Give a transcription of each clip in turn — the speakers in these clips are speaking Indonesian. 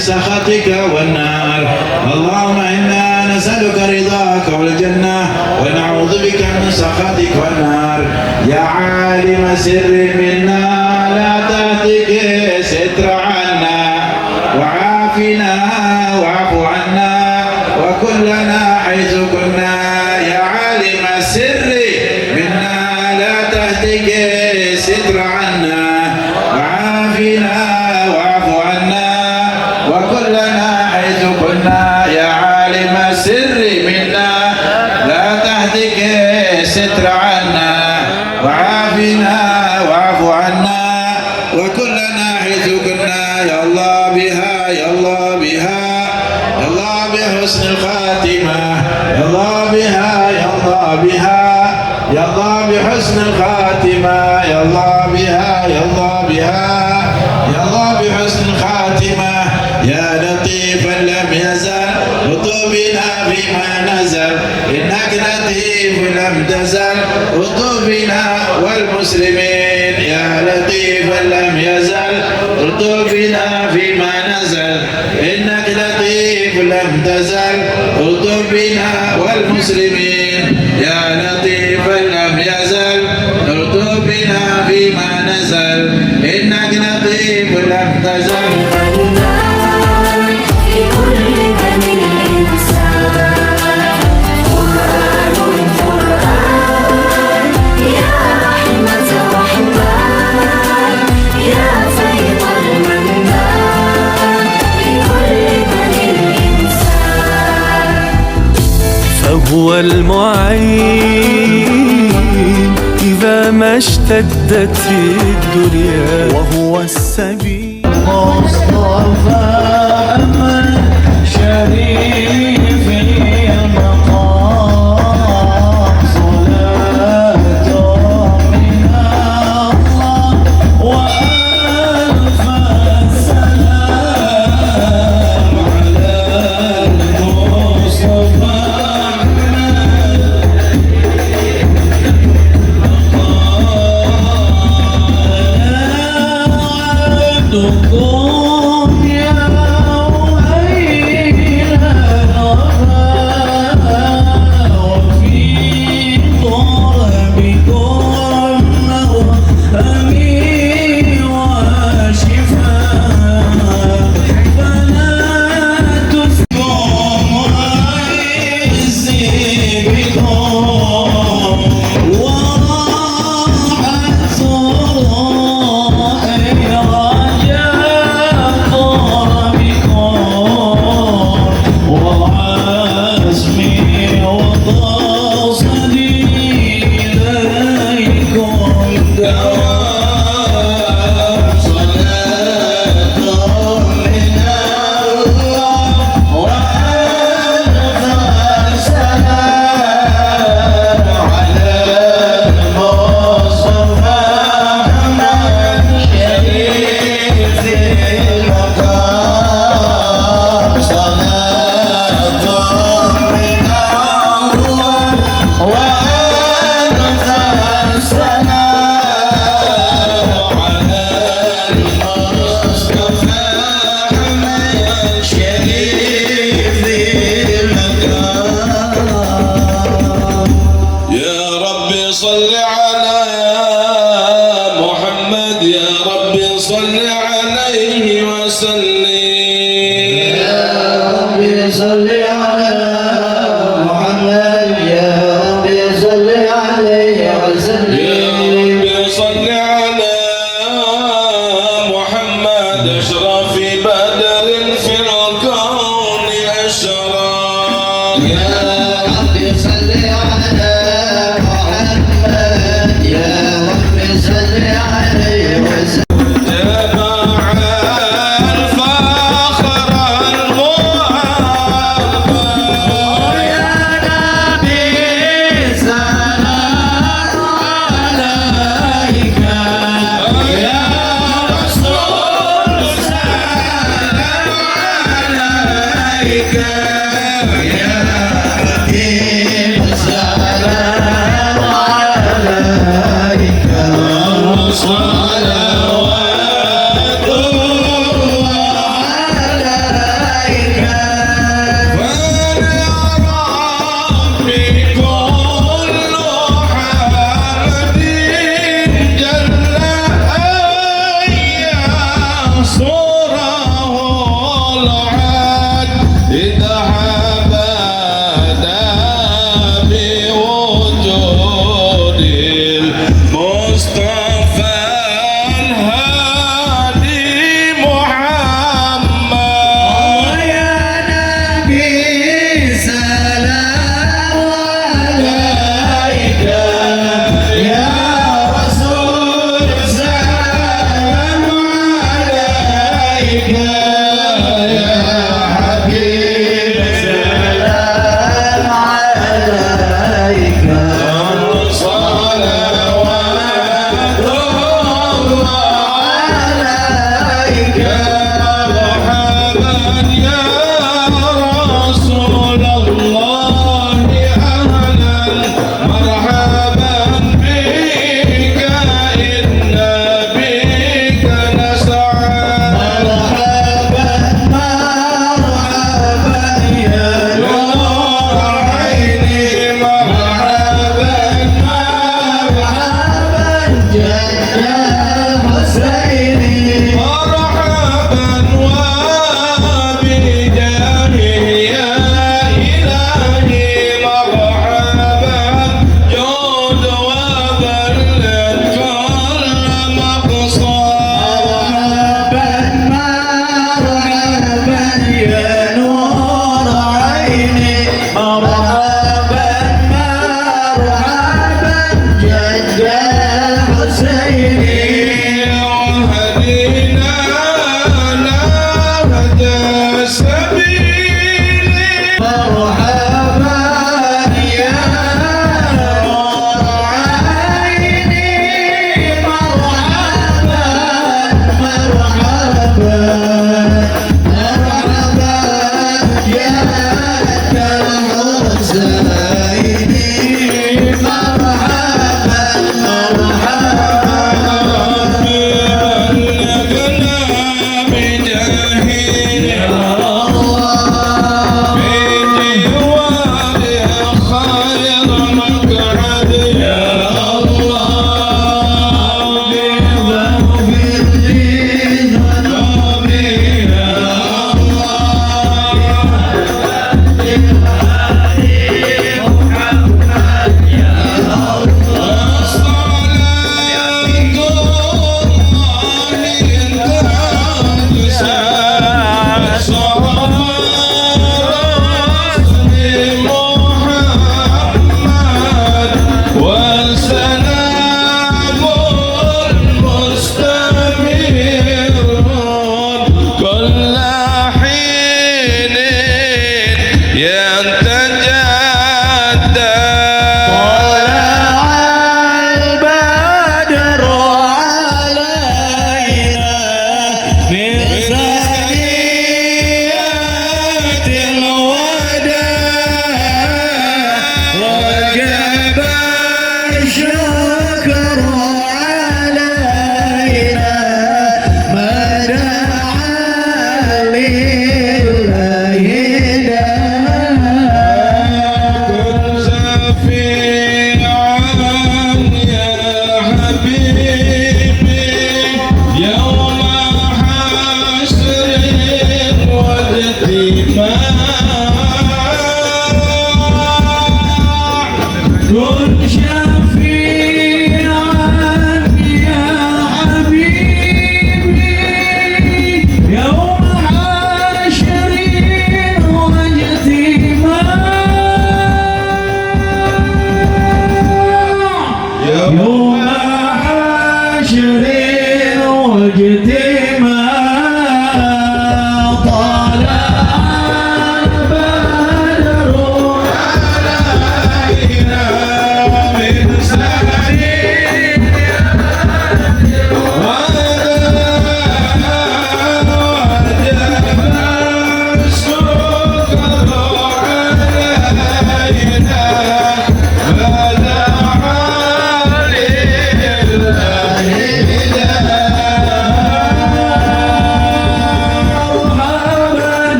سخطك والنار. اللهم إنا نسألك رضاك والجنة ونعوذ بك من سخطك والنار. يا عالم سر منا لا تهتك ستر عنا وعافنا واعف عنا وكلنا حيث كنا. يا عالم السر منا لا تهتك ستر عنا وعافنا واعف عنا وكلنا حيث كنا. يا عالم السر منا لا تهتك ستر عنا وعافنا واعف عنا وكلنا حيث كنا. يا الله بها يا الله بها يا الله بحسن الخاتمة. يا الله بها يا الله بها يا الله بحسن الخاتمة. يا الله بها يا الله بها يا الله بحسن الخاتمة. يا لطيفا لم يزل اطوبنا فيما نزل إنك لطيف لم تزل اطوبنا والمسلمين. يا لطيفا لم يزل اطوبنا فيما نزل إنك لطيف لم تزل اطوبنا والمسلمين. يا لطيفا لم يزل اطوبنا فيما نزل إنك لطيف لم تزل. فهو المعين إذا ما اشتدت الدنيا وهو السبيل. مصطفى أمل شريف المقام صلاة من الله وألف سلام على المصطفى. Oh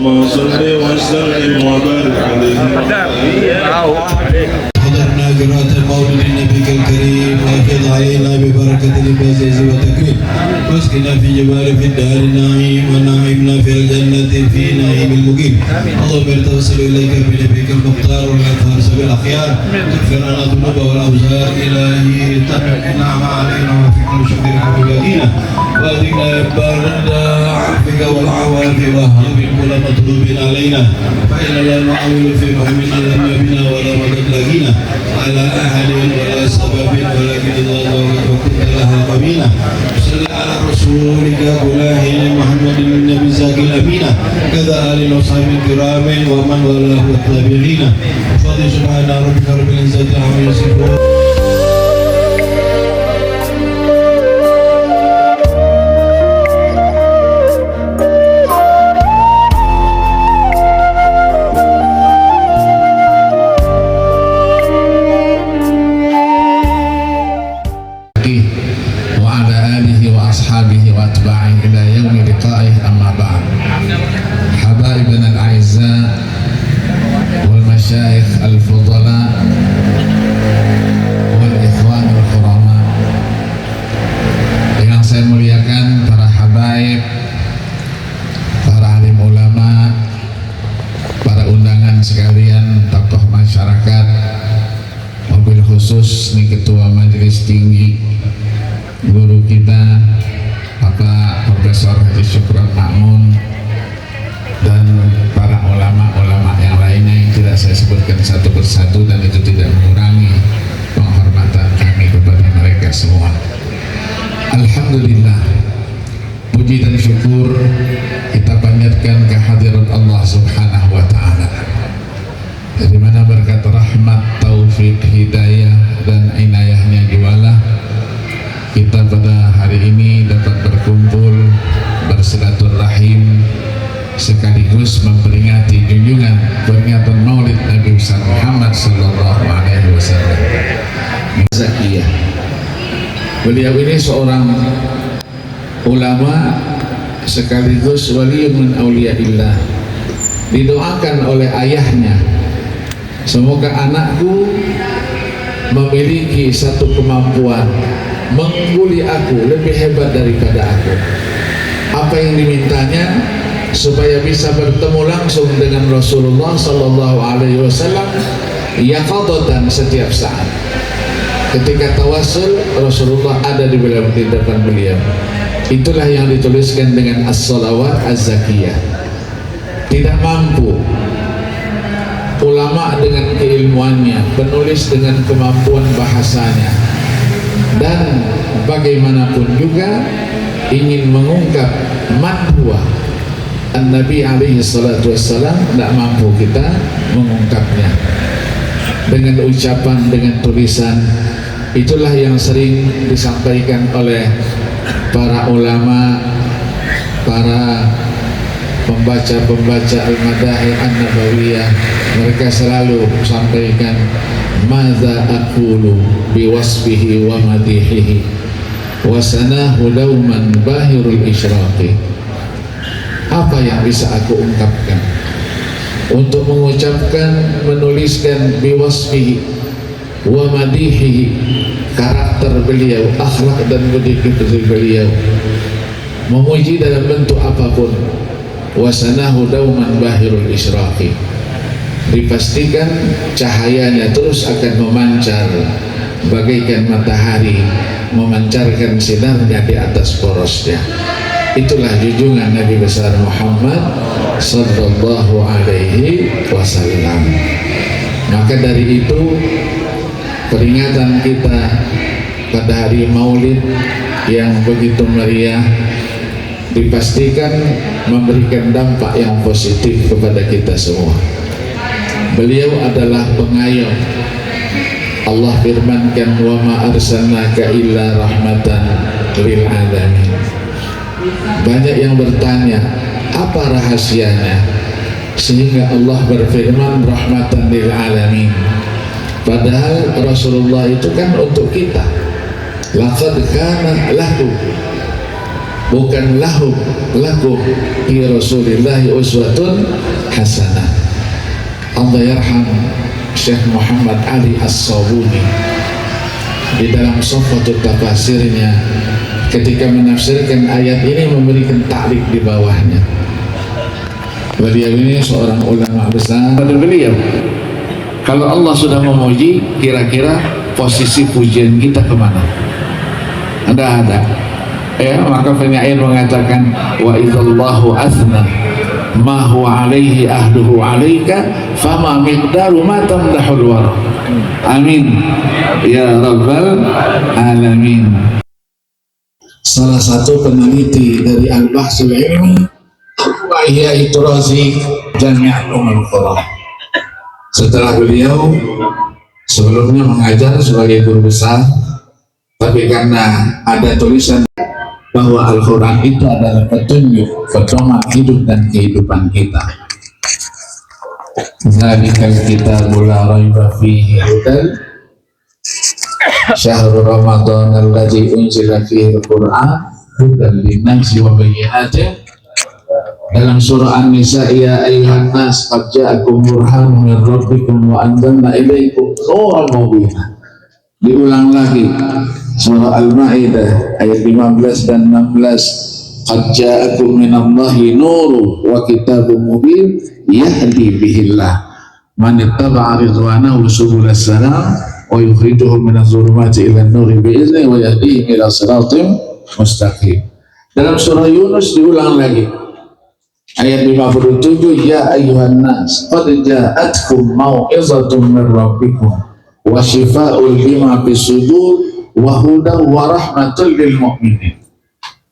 اللهم صل وسلم وبارك عليه. حضرنا قراءة مولد النبي الكريم وافض علينا ببركة البزيز والتكريم واسقنا في جبال في الدار النعيم ونعمنا في الجنة في نعيم المقيم. اللهم نتوسل إليك بنبيك المختار والأطهار سبيل الأخيار اغفر لنا الذنوب والأوزار إلهي تمم النعم علينا وفقنا شكرك بباقينا وأذقنا برد عفوك والعوافي واهب كل مطلوب علينا فإن لا نعمل في مهمنا لما بنا ولا مدد لقينا على أحد ولا سبب ولكن إذا ضرت وكنت لها قبينا. صل على رسولك كلاهين محمد النبي الزاكي الأمين كذا آل وصحبه الكرام ومن والاه والتابعين. فضل سبحان ربك رب العزة عما يصفون. وعلى آله وأصحابه وأتباعه إلى يوم لقائه. أما بعد، حبايبنا الأعزاء والمشايخ الفضلاء والإخوان الكرام yang saya muliakan, para habaib, para alim ulama, para undangan sekalian, tokoh masyarakat, mobil khusus nih Ketua Majelis Tinggi, guru kita Bapak Profesor Haji Syukron Ma'mun, dan para ulama-ulama yang lainnya yang tidak saya sebutkan satu persatu, dan itu tidak mengurangi penghormatan kami kepada mereka semua. Alhamdulillah, puji dan syukur kita panjatkan kehadirat Allah Subhanahu wa Ta'ala, dari mana berkat rahmat, taufik, hidayah dan inayahnya jualah kita pada hari ini dapat berkumpul bersilaturahim sekaligus memperingati junjungan peringatan Maulid Nabi besar Muhammad sallallahu alaihi wasallam. Zakiyah. Beliau ini seorang ulama sekaligus wali min auliyaillah. Didoakan oleh ayahnya, semoga anakku memiliki satu kemampuan mengungguli aku, lebih hebat daripada aku. Apa yang dimintanya? Supaya bisa bertemu langsung dengan Rasulullah sallallahu alaihi wasallam yaqadatan setiap saat. Ketika tawasul, Rasulullah ada di depan beliau. Itulah yang dituliskan dengan as-salawat az-zakiyah. Tidak mampu ulama dengan keilmuannya, penulis dengan kemampuan bahasanya, dan bagaimanapun juga ingin mengungkap madhuwa An-Nabi alaihi salatu wassalam, tidak mampu kita mengungkapnya dengan ucapan, dengan tulisan. Itulah yang sering disampaikan oleh para ulama, para pembaca-pembaca al-madahih an-nabawiyah. Mereka selalu sampaikan, madza aqulu biwasfihi wa madihihi wa sanahu dauman bahirul isyraqi. Apa yang bisa aku ungkapkan untuk mengucapkan, menuliskan biwasfihi wa madihihi, karakter beliau, akhlak dan budi pekerti beliau, memuji dalam bentuk apapun. Wasanahu dauman bahirul isyraqi, dipastikan cahayanya terus akan memancar bagaikan matahari memancarkan sinarnya di atas porosnya. Itulah junjungan Nabi besar Muhammad sallallahu alaihi wasallam. Maka dari itu peringatan kita pada hari Maulid yang begitu meriah dipastikan memberikan dampak yang positif kepada kita semua. Beliau adalah pengayom. Allah firmankan, wa ma arsalnaka illa rahmatan lil alamin. Banyak yang bertanya, apa rahasianya sehingga Allah berfirman rahmatan lil alamin? Padahal Rasulullah itu kan untuk kita. Laqad kana lahu bukan lakum fi Rasulillahi uswatun hasanah. Allah yarham Syekh Muhammad Ali As-Sabuni di dalam Sofwatul Tafasirnya ketika menafsirkan ayat ini memberikan ta'liq di bawahnya. Beliau ini seorang ulama besar. Pada beliau, kalau Allah sudah memuji, kira-kira posisi pujian kita kemana? Ada. Ya, maka penyair mengatakan wa idzallahu athna ma huwa alaihi ahduhu alaika fama miqdaru ma tamdahul wara. Amin ya rabbal alamin. Salah satu peneliti dari Al-Bahsul Ilmi Ihya Iturazi Jami'at Ummul Qura. Setelah beliau sebelumnya mengajar sebagai guru besar, tapi karena ada tulisan bahwa Al-Quran itu adalah petunjuk, pedoman hidup dan kehidupan kita. Zalikal kitabul la raiba fihi hudan syahrul Ramadan allazi unzila fihi al-Qur'an hudan linnasi wa bayyinatin. Dalam surah An-Nisa, ya ayyuhan nas qad ja'akum burhanun min rabbikum wa anzalna ilaikum nuran mubina. Diulang lagi surah Al-Maidah ayat 15 dan 16, qad ja'akum minallahi nurun wa kitabun mubin yahdi bihillah man ittaba'a ridwanahu subulas salam wa yukhrijuhum minadh dhulumati ilan nuri bi'izni wa yahdihim ila siratim mustaqim. Dalam surah Yunus diulang lagi ayat 57, ya ayyuhan nas qad ja'atkum mau'izatun min rabbikum wa shifaa'un lima fis sudur wa hudan wa rahmatul lil mu'minin.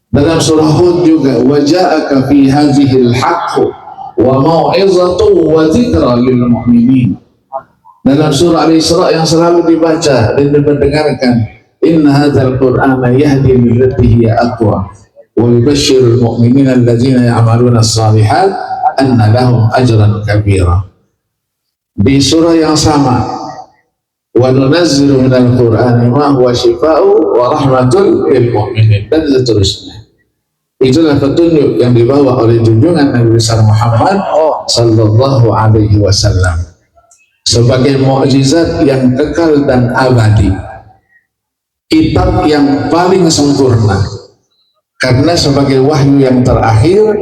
Dalam surah Hud juga wa ja'aka fi hadhil haqq wa mau'izatun wa dzikra lil mu'minin. Dalam surah Al-Isra yang selalu dibaca dan didengarkan, inna hadzal qur'ana yahdi lillati hiya aqwa wa yubashshirul mu'minina alladzina ya'maluna as-shalihat anna lahum ajran kabira. Di surah yang sama, wa nunazzilu minal qur'ani ma huwa shifaa'u wa rahmatul lil mu'minin, dan seterusnya. Itulah petunjuk yang dibawa oleh junjungan Nabi besar Muhammad sallallahu alaihi wasallam sebagai mukjizat yang kekal dan abadi, kitab yang paling sempurna, karena sebagai wahyu yang terakhir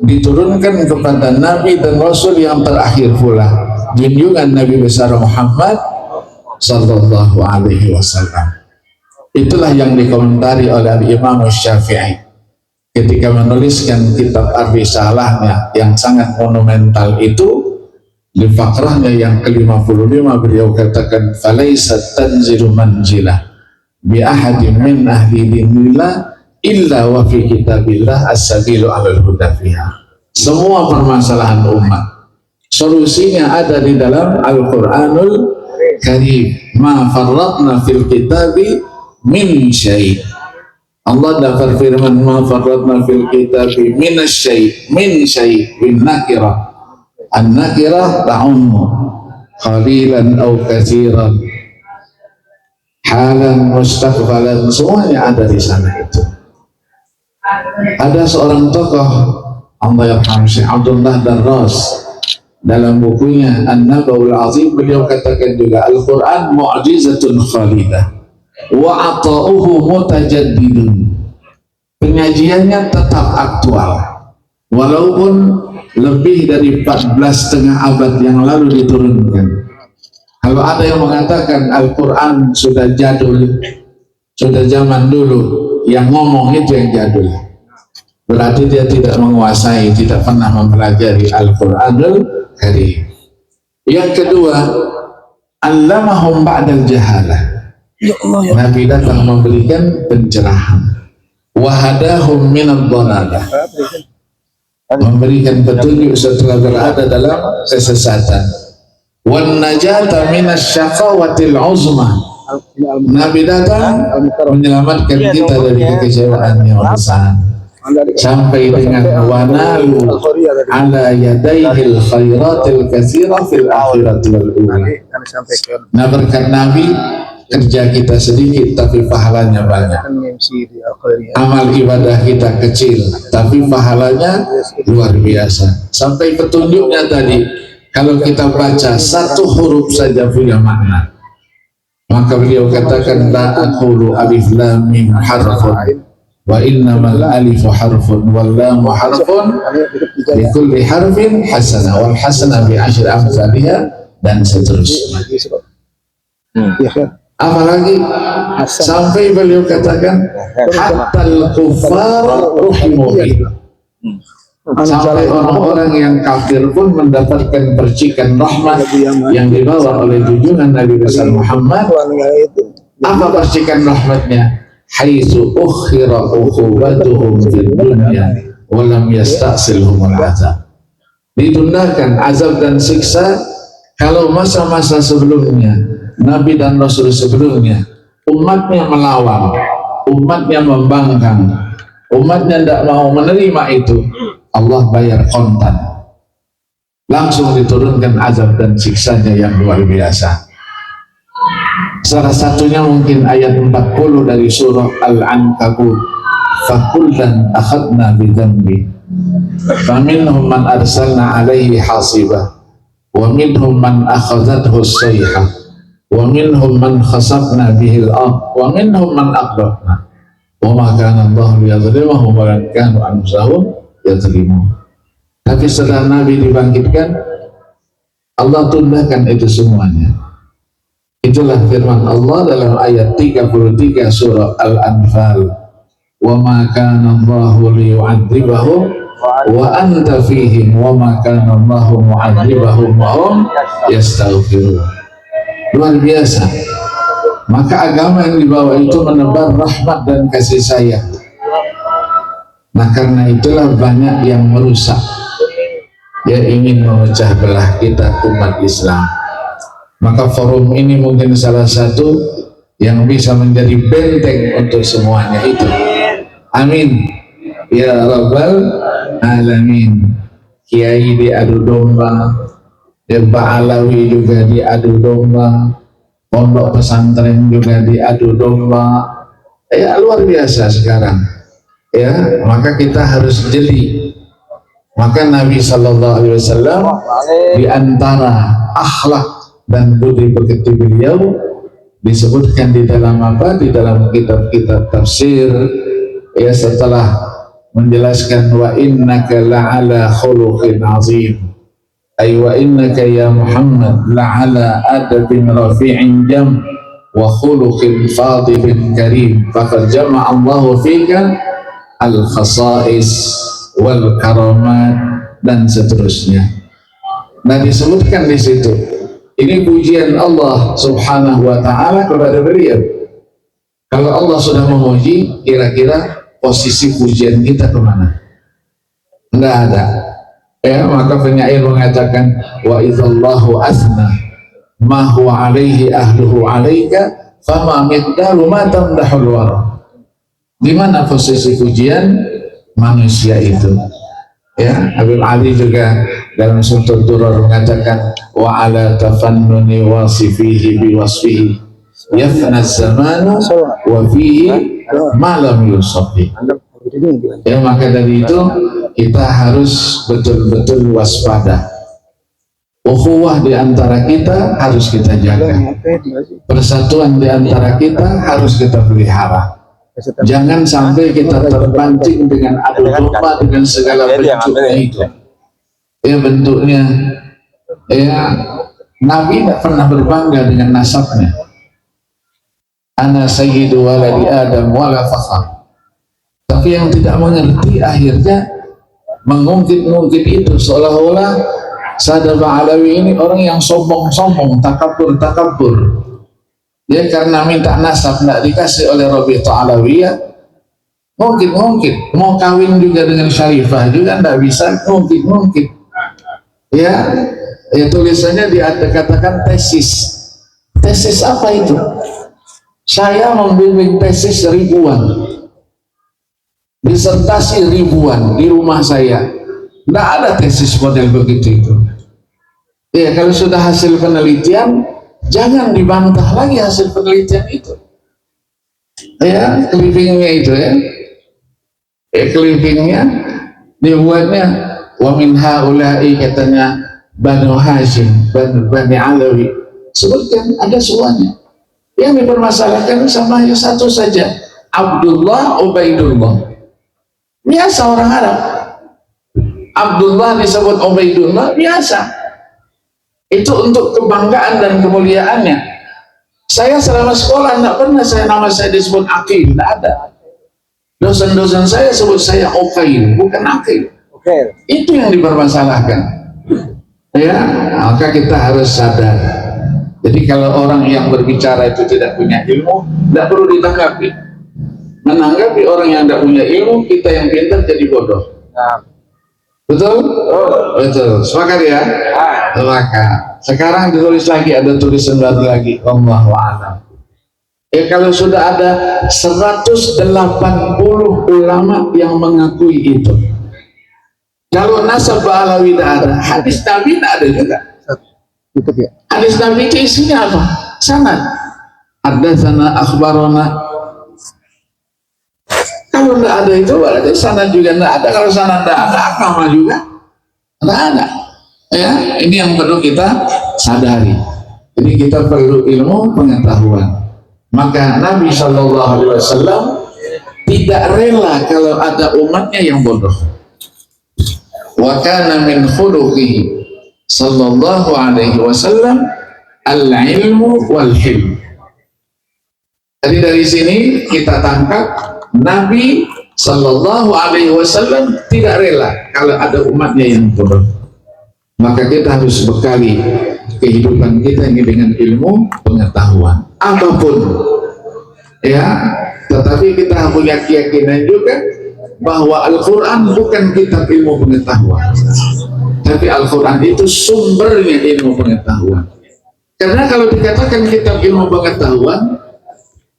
diturunkan kepada Nabi dan Rasul yang terakhir pula, junjungan Nabi besar Muhammad sallallahu alaihi wasallam. Itulah yang dikomentari oleh Imam Syafi'i ketika menuliskan kitab Ar-Risalahnya yang sangat monumental itu. Di fakrahnya yang ke-55 beliau katakan falaisat tanzilu manzilah bi ahadin min ahli dinillah illa wa fi kitabillah as-sabilu alal huda fiha. Semua permasalahan umat solusinya ada di dalam Al-Qur'anul Karim. Ma farratna fil kitabi min syai'. Allah dah berfirman ma farratna fil kitabi min syai', min syai' bin nakirah. An-nakirah ta'ummu qalilan aw katsiran, halan mustaqbalan, semuanya ada di sana itu. Ada seorang tokoh Allah yarham Syekh Abdullah Darras dalam bukunya An-Nabawul Azim, beliau katakan juga Al-Quran mu'jizatun khalidah wa ata'uhu mutajaddidun. Penyajiannya tetap aktual walaupun lebih dari 14,5 abad yang lalu diturunkan. Kalau ada yang mengatakan Al-Quran sudah jadul, sudah zaman dulu, yang ngomong itu yang jadul, berarti dia tidak menguasai, tidak pernah mempelajari Al-Quranul Karim. Yang kedua, allamahum ba'dal jahalah. Nabi datang memberikan pencerahan, wahadahum minad dhalalah, memberikan petunjuk setelah berada dalam kesesatan, wan najata minasy syaqawatil uzma. Nabi datang menyelamatkan kita dari kekecewaan yang besar, sampai dengan wanalu ala yadaihil khairatil katsira fil akhirati wal ula. Nah, berkat Nabi kerja kita sedikit tapi pahalanya banyak. Amal ibadah kita kecil tapi pahalanya luar biasa. Sampai petunjuknya tadi, kalau kita baca satu huruf saja punya makna. Maka beliau katakan la aqulu alif lam mim harfun wa innamal alifu harfun wal lamu harfun li kulli harfin hasanah wal hasanah bi asyri amsalihha, dan seterusnya. Apalagi sampai beliau katakan hatal kuffar ruhimu bih, sampai orang-orang yang kafir pun mendapatkan percikan rahmat yang dibawa oleh junjungan Nabi besar Muhammad. Apa percikan rahmatnya? Haitsu ukhira ukhubatuhum fid dunya wa lam yasta'silhumul azab. Ditundahkan azab dan siksa kalau masa-masa sebelumnya, Nabi dan Rasul sebelumnya, umatnya melawan, umatnya membangkang, umatnya tidak mau menerima itu, Allah bayar kontan, langsung diturunkan azab dan siksanya yang luar biasa. Salah satunya mungkin ayat 40 dari surah Al-Ankabut, fakullan akhadna bidhanbi faminhum man arsalna alaihi hasibah wa minhum man akhadhathu as-sayhah wa minhum man khasafna bihil ard wa minhum man aghraqna wa ma kana Allah liyadhlimahum walakin kanu anfusahum yadhlimun. Tapi setelah Nabi dibangkitkan, Allah tundahkan itu semuanya. Itulah firman Allah dalam ayat 33 surah Al-Anfal, wa ma kana Allahu liyu'adzibahum wa anta fihim wa ma kana Allahu mu'adzibahum wa hum yastaghfirun. Luar biasa. Maka agama yang dibawa itu menebar rahmat dan kasih sayang. Nah karena itulah banyak yang merusak, dia ingin memecah belah kita umat Islam. Maka forum ini mungkin salah satu yang bisa menjadi benteng untuk semuanya itu. Amin ya rabbal alamin. Kiai diadu domba, Irba Alawi juga diadu domba, pondok pesantren juga diadu domba. Ya luar biasa sekarang. Ya, maka kita harus jeli. Maka Nabi Sallallahu Alaihi Wasallam di antara akhlak dan budi pekerti beliau disebutkan di dalam apa? Di dalam kitab-kitab tafsir, ya, setelah menjelaskan wa innaka la'ala khuluqin azim, ay wa innaka ya Muhammad la'ala adabin rafi'in jam wa khuluqin fadilin karim, faqad jama'a Allahu fika al-khasa'is wal karamat, dan seterusnya. Nah disebutkan di situ, ini pujian Allah subhanahu wa ta'ala kepada beliau. Kalau Allah sudah memuji, kira-kira posisi pujian kita kemana? Enggak ada. Ya, maka penyair mengatakan wa idzallahu asna ma huwa alaihi ahluhu alaika fama miqdaru ma tamdahul wara. Di mana posisi pujian manusia itu? Ya, Habib Ali juga dalam Suntul Durar mengatakan wa ala tafannuni wasifihi biwasfihi yafna zamanu wa fihi ma lam yusafi. Ya, maka dari itu kita harus betul-betul waspada. Ukhuwah di antara kita harus kita jaga. Persatuan di antara kita harus kita pelihara. Jangan sampai kita terpancing dengan adu domba dengan segala bentuknya itu. Ya bentuknya, ya Nabi tidak pernah berbangga dengan nasabnya. Ana sayyidu waladi Adam wala fakhar. Tapi yang tidak mengerti akhirnya mengungkit-ungkit itu seolah-olah Sadabah Alawi ini orang yang sombong-sombong, takabur. Dia karena minta nasab tidak dikasih oleh Rabi'ah Alawiyah, mungkin mau kawin juga dengan Syarifah juga tidak bisa, mungkin ya tulisannya dikatakan tesis apa itu? Saya membimbing tesis ribuan, disertasi ribuan di rumah saya, tidak ada tesis model begitu itu. Ya kalau sudah hasil penelitian Jangan dibantah lagi hasil penelitian itu. Ya, clippingnya itu ya. Clippingnya dibuatnya wa min haula'i, katanya Banu Hashim, Bani Alawi. Sebutkan ada semuanya. Yang dipermasalahkan sama yang satu saja, Abdullah, Ubaidullah. Biasa orang Arab. Abdullah disebut Ubaidullah, biasa. Itu untuk kebanggaan dan kemuliaannya. Saya selama sekolah tidak pernah nama saya disebut Aqil, tidak ada. Dosen-dosen saya sebut saya Uqail, bukan Aqil. Itu yang dipermasalahkan. Ya, maka kita harus sadar. Jadi kalau orang yang berbicara itu tidak punya ilmu, tidak perlu ditanggapi. Menanggapi orang yang tidak punya ilmu, kita yang pintar jadi bodoh. Betul? Betul. Sepakat ya? Sepakat. Sekarang ditulis lagi, ada tulisan baru lagi. Wallahu a'lam. Kalau sudah ada 180 ulama yang mengakui itu. Kalau nasab Alawi tidak ada, hadis Nabi tidak ada juga. Hadis Nabi itu isinya apa? Sanad. Haddatsana akhbarana. Kalau tidak ada itu berarti sanad juga tidak ada. Kalau sanad tidak ada, agama juga tidak ada. Ya, ini yang perlu kita sadari. Jadi kita perlu ilmu pengetahuan. Maka Nabi SAW tidak rela kalau ada umatnya yang bodoh. Wa kana min khuluqihi sallallahu alaihi wasallam al-ilmu wal hilm. Jadi dari sini kita tangkap Nabi sallallahu alaihi wasallam tidak rela kalau ada umatnya yang bodoh. Maka kita harus bekali kehidupan kita ini dengan ilmu pengetahuan apapun, ya. Tetapi kita punya keyakinan juga bahwa Al-Quran bukan kitab ilmu pengetahuan, tapi Al-Quran itu sumbernya ilmu pengetahuan. Karena kalau dikatakan kitab ilmu pengetahuan,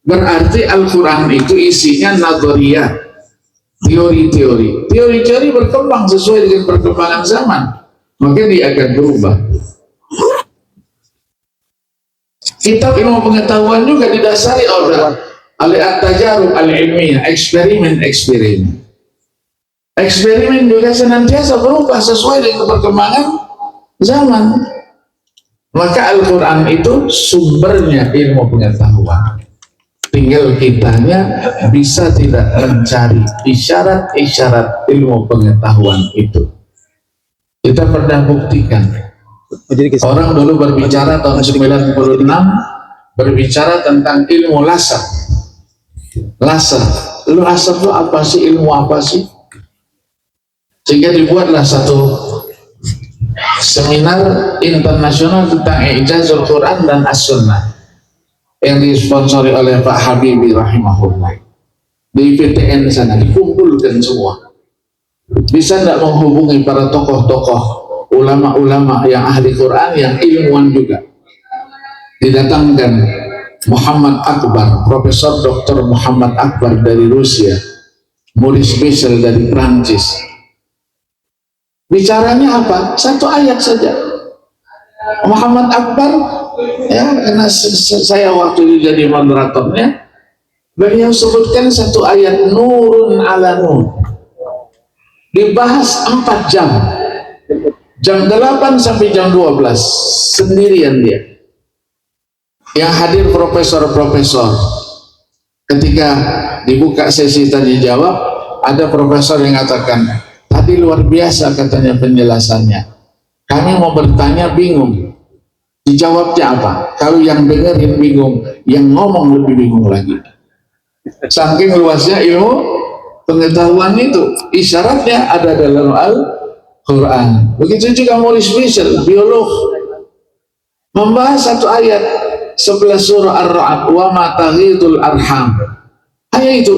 berarti Al-Quran itu isinya nadhariyah, teori-teori. Teori-teori berkembang sesuai dengan perkembangan zaman, maka dia akan berubah. Kitab ilmu pengetahuan juga didasari oleh at-tajarub al-ilmiyah, eksperimen. Eksperimen juga senantiasa berubah sesuai dengan perkembangan zaman. Maka Al-Quran itu sumbernya ilmu pengetahuan. Tinggal kitanya bisa tidak mencari isyarat-isyarat ilmu pengetahuan itu. Kita pernah buktikan. Orang dulu berbicara tahun 96, berbicara tentang ilmu laser. Laser itu apa sih? Ilmu apa sih? Sehingga dibuatlah satu seminar internasional tentang Ijazul Quran dan As-Sunnah yang disponsori oleh Pak Habibie rahimahullah. Di PTN sana dikumpulkan semua. Bisa tidak menghubungi para tokoh-tokoh, ulama-ulama yang ahli Quran, yang ilmuwan juga. Didatangkan Muhammad Akbar, Profesor Dr. Muhammad Akbar dari Rusia, Maurice Michel dari Prancis. Bicaranya apa? Satu ayat saja. Muhammad Akbar, ya, karena saya waktu itu jadi moderatornya, beliau sebutkan satu ayat, nurun ala nur. Dibahas 4 jam. Jam 8 sampai jam 12 sendirian dia. Yang hadir profesor-profesor. Ketika dibuka sesi tanya jawab, ada profesor yang mengatakan, tadi luar biasa katanya penjelasannya. Kami mau bertanya bingung. Dijawabnya apa? Kalau yang dengerin bingung, yang ngomong lebih bingung lagi. Saking luasnya ilmu pengetahuan itu. Isyaratnya ada dalam Al-Quran. Begitu juga Maurice Michel, biolog, membahas satu ayat 11 surah Ar-Ra'd, wa ma taghidul arham. Hanya itu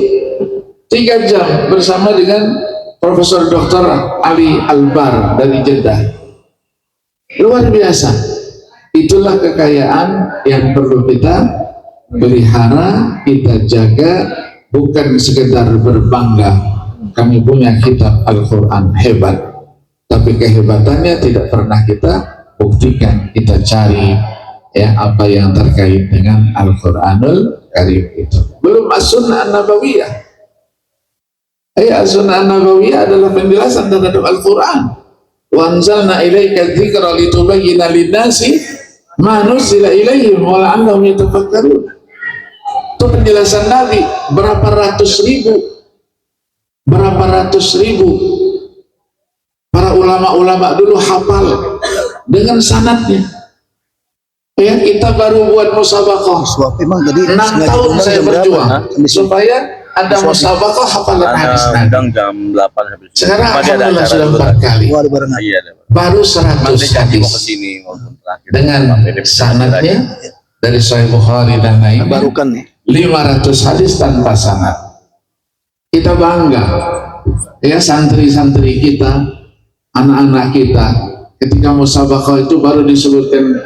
3 jam bersama dengan Profesor Dr. Ali Albar dari Jeddah. Luar biasa. Itulah kekayaan yang perlu kita pelihara, kita jaga, bukan sekedar berbangga kami punya kitab Al-Quran hebat, tapi kehebatannya tidak pernah kita buktikan, kita cari ya apa yang terkait dengan Al-Quranul Karim itu. Belum As-Sunnah An-Nabawiyah. As-Sunnah An-Nabawiyah adalah penjelasan terhadap Al-Quran. Wa anzalna ilaika dzikra litubayyana lin-nasi ma nuzila ilaihim wa la'allahum yatafakkarun. Itu penjelasan Nabi berapa ratus ribu para ulama-ulama dulu hafal dengan sanadnya. Ya, kita baru buat musabaqah. 6 tahun saya berjuang supaya ada musabaqah hafalan hadis Nabi. Jam 8 habis. Sekarang alhamdulillah sudah 4 kali. Baru 100 hadis dengan sanadnya dari Sahih Bukhari dan lainnya. Barukan nih. 500 hadis tanpa sanad. Kita bangga ya, santri-santri kita, anak-anak kita ketika musabaqah itu baru disebutkan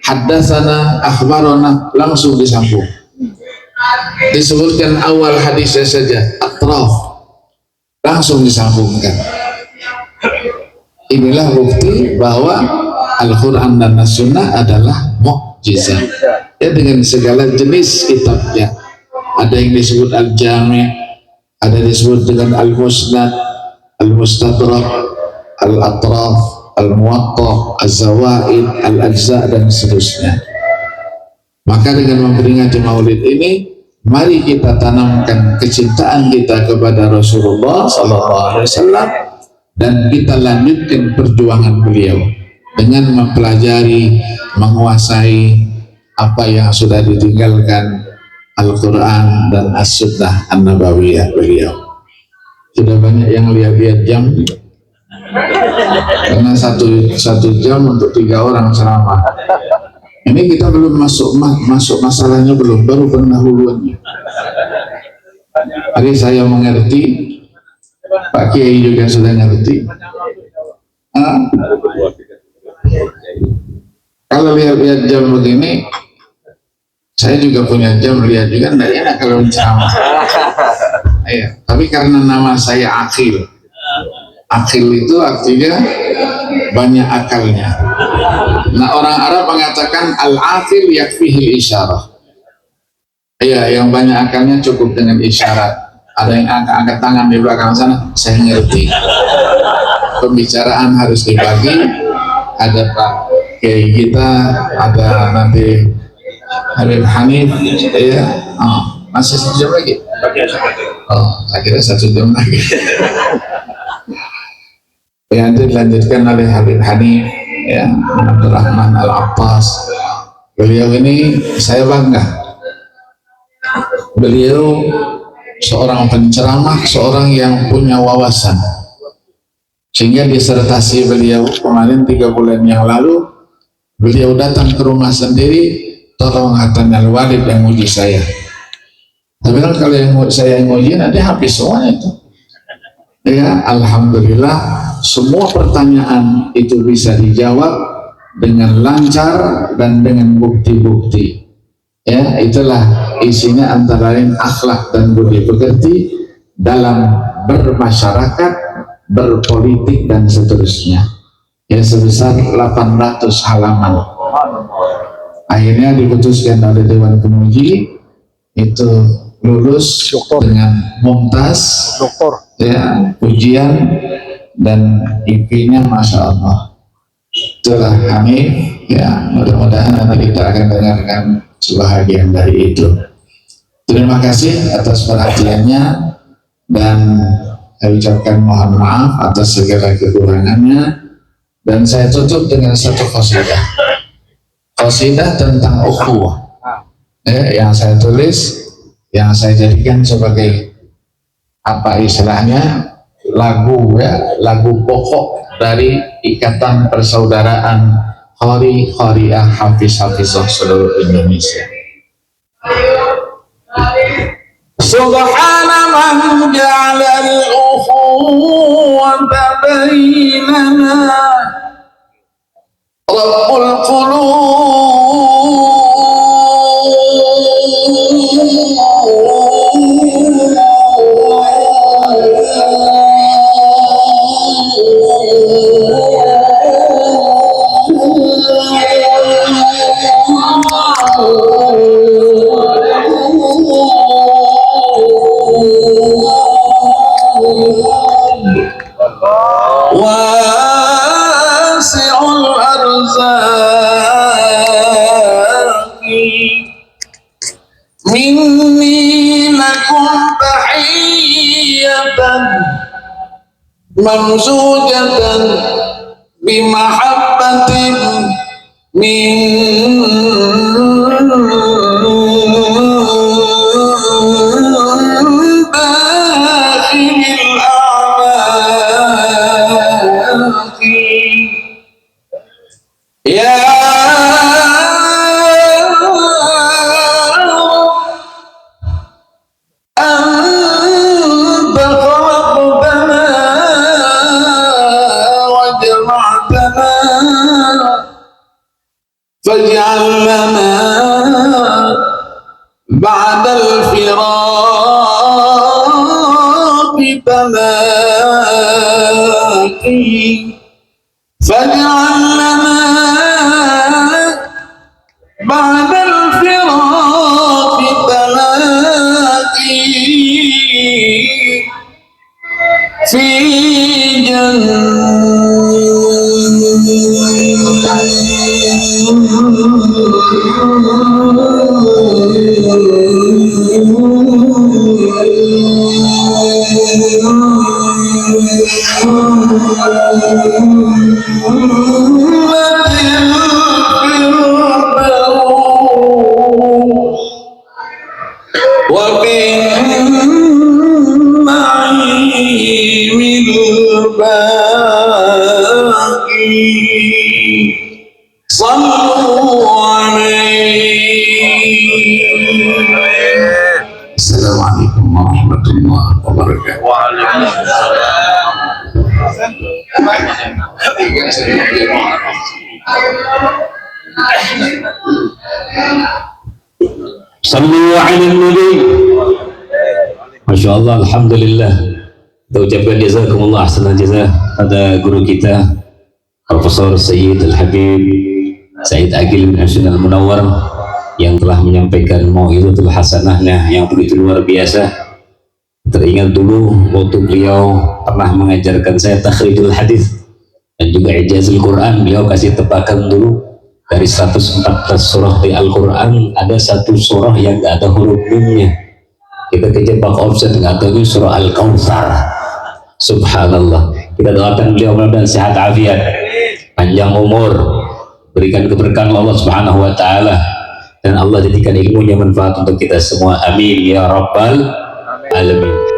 haddatsana akhbarana langsung disambung, disebutkan awal hadisnya saja atraf langsung disambungkan. Inilah bukti bahwa Al-Quran dan As-Sunnah adalah mukjizat ya, dengan segala jenis kitabnya. Ada yang disebut Al-Jami', ada yang disebut dengan Al-Musnad, Al-Mustadrak, Al-Atraf, Al-Muwatta', Az-Zawaid, Al-Ajza' dan seterusnya. Maka dengan memperingati Maulid ini, mari kita tanamkan kecintaan kita kepada Rasulullah SAW dan kita lanjutkan perjuangan beliau dengan mempelajari, menguasai apa yang sudah ditinggalkan Al-Quran dan As-Sunnah An-Nabawiyah beliau. Sudah banyak yang lihat-lihat jam karena satu jam untuk 3 orang ceramah. Ini kita belum masuk masalahnya, belum, baru pendahuluannya. Hari saya mengerti, Pak Kiai juga sudah ngerti. Kalau lihat-lihat jam begini, saya juga punya jam, lihat juga tidak enak kalau ceramah. Ya, tapi karena nama saya Akil, Akil itu artinya banyak akalnya. Nah, orang Arab mengatakan al-akil yakfihil isyarah. Iya, yang banyak akalnya cukup dengan isyarat. Ada yang angkat tangan di belakang sana, saya ngerti. Pembicaraan harus dibagi. Ada Pak Kiai kita, ada nanti Habib Hanif, ya. Masih 1 jam lagi? Akhirnya 1 jam lagi. Ya, nanti dilanjutkan oleh Habib Hanif, ya, Abdurrahman Al-Abbas. Beliau ini saya bangga. Beliau seorang penceramah, seorang yang punya wawasan. Sehingga disertasi beliau kemarin 3 bulan yang lalu, beliau datang ke rumah sendiri, tolong Hatan Al-Walid yang uji saya. Tapi kan kalau yang saya nguji nanti habis semuanya itu. Ya, alhamdulillah semua pertanyaan itu bisa dijawab dengan lancar dan dengan bukti-bukti. Ya, itulah isinya antara lain akhlak dan budi pekerti dalam bermasyarakat, berpolitik dan seterusnya. Ya, sebesar 800 halaman. Akhirnya diputuskan oleh Dewan Penguji itu lulus dengan mumtaz, ya, ujian dan IP-nya Masya Allah. Itulah Hanif, ya, mudah-mudahan nanti kita akan dengarkan sebahagian dari itu. Terima kasih atas perhatiannya dan saya ucapkan mohon maaf atas segala kekurangannya, dan saya tutup dengan satu qasidah. Qasidah tentang ukhuwah, yang saya tulis, yang saya jadikan sebagai apa istilahnya, lagu, ya, lagu pokok dari Ikatan Persaudaraan Qari-Qariah Hafiz-Hafizah seluruh Indonesia. Subhana man ja'ala al-ukhuwata bainana Rabbul qulub ممزوجة بمحبة من داخل الأعماق يا أنت خلقتنا وجمعتنا فاجعل لنا بعد الفراق تلاقي فاجعل لنا بعد الفراق تلاقي في وبالنعيم الباقي صلوا عليه. السلام عليكم ورحمة الله وبركاته. وعليكم السلام. Sallu ala nabi. Masya Allah, alhamdulillah. Kita ucapkan jazakumullah ahsanal jazah pada guru kita Profesor Sayyid Al-Habib Said Agil bin Husain Al-Munawwar yang telah menyampaikan mau'izatul hasanahnya yang begitu luar biasa. Teringat dulu waktu beliau pernah mengajarkan saya takhrijul hadis dan juga ijazul Quran, beliau kasih tebakan dulu dari 114 surah di Al-Quran ada satu surah yang gak ada huruf mimnya. Kita kejebak offset, nggak tahu surah Al-Kautsar. Subhanallah. Kita doakan beliau mudah-mudahan sehat afiat, panjang umur, berikan keberkahan Allah Subhanahu wa taala, dan Allah jadikan ilmunya manfaat untuk kita semua. Amin ya rabbal alamin.